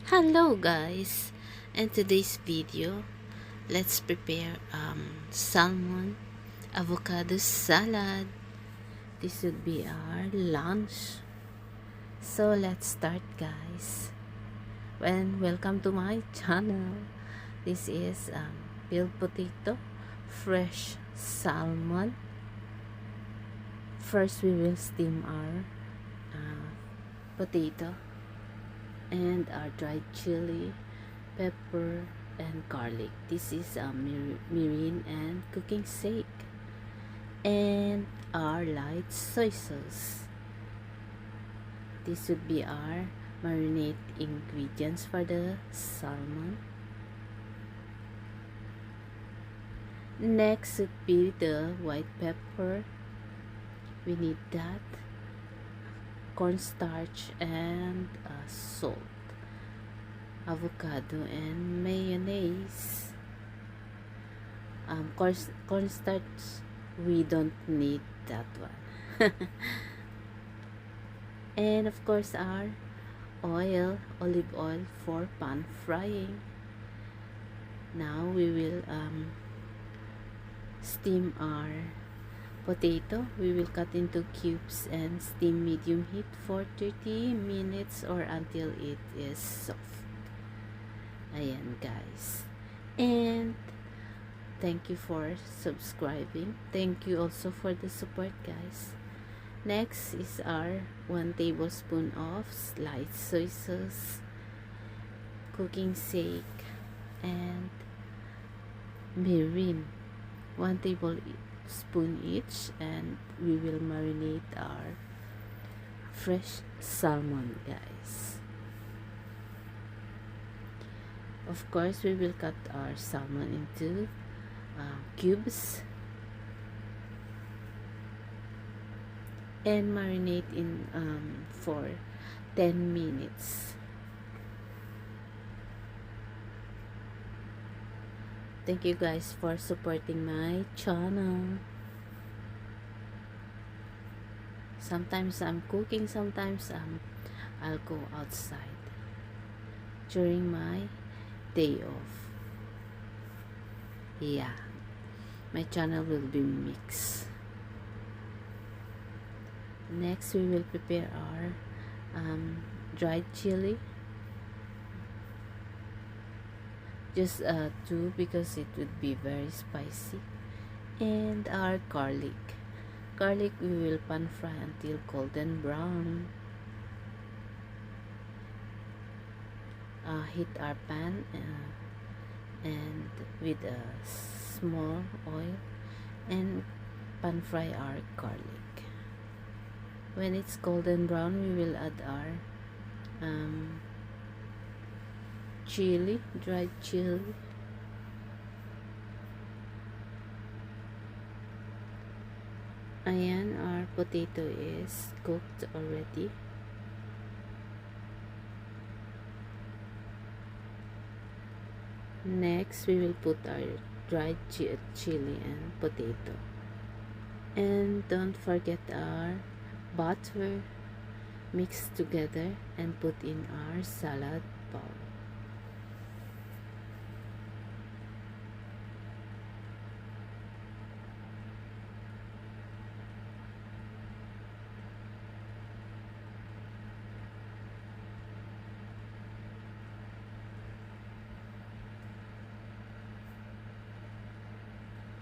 Hello guys, in today's video let's prepare salmon avocado salad. This would be our lunch, so let's start guys. Welcome to my channel. This is peeled potato, fresh salmon. First we will steam our potato and our dried chili, pepper, and garlic. This is mirin and cooking sake, and our light soy sauce. This would be our marinate ingredients for the salmon. Next would be the white pepper. We need that, cornstarch, and salt, avocado, and mayonnaise. Cornstarch, we don't need that one. And of course our olive oil for pan frying. Now we will steam our potato. We will cut into cubes and steam medium heat for 30 minutes or until it is soft. Ayan guys. And thank you for subscribing. Thank you also for the support guys. Next is our 1 tablespoon of light soy sauce, cooking sake, and mirin, 1 tablespoon each, and we will marinate our fresh salmon guys. Of course we will cut our salmon into cubes and marinate in for 10 minutes. Thank you guys for supporting my channel. Sometimes I'm cooking, sometimes I'll go outside during my day off. Yeah, my channel will be mixed. Next we will prepare our dried chili, just 2 because it would be very spicy, and our garlic we will pan fry until golden brown. Heat our pan and with a small oil and pan fry our garlic. When it's golden brown, we will add our chili, dried chili, ayan, our potato is cooked already. Next we will put our dried chili and potato, and don't forget our butter. Mix together and put in our salad bowl.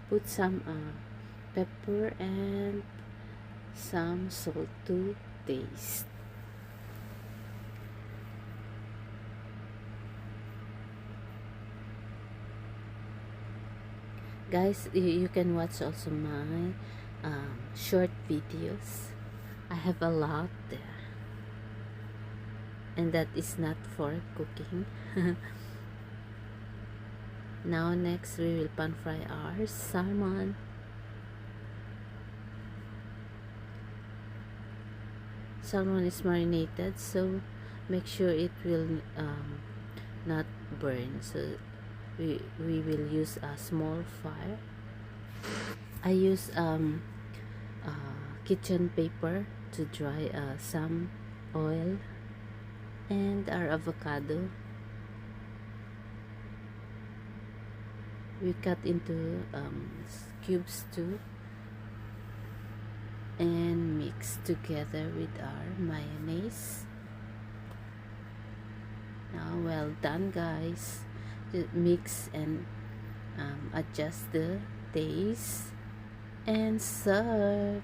Put some pepper and some salt to taste. Guys, you can watch also my short videos. I have a lot there, and that is not for cooking. Now next we will pan fry our salmon. Salmon is marinated, so make sure it will not burn. So we will use a small fire. I use kitchen paper to dry some oil, and our avocado we cut into cubes too, and mix together with our mayonnaise. Now, well done, guys. Just mix and adjust the taste and serve.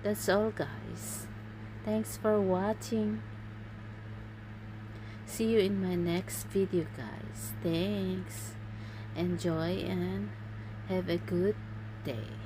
That's all, guys. Thanks for watching. See you in my next video, guys. Thanks. Enjoy and have a good day.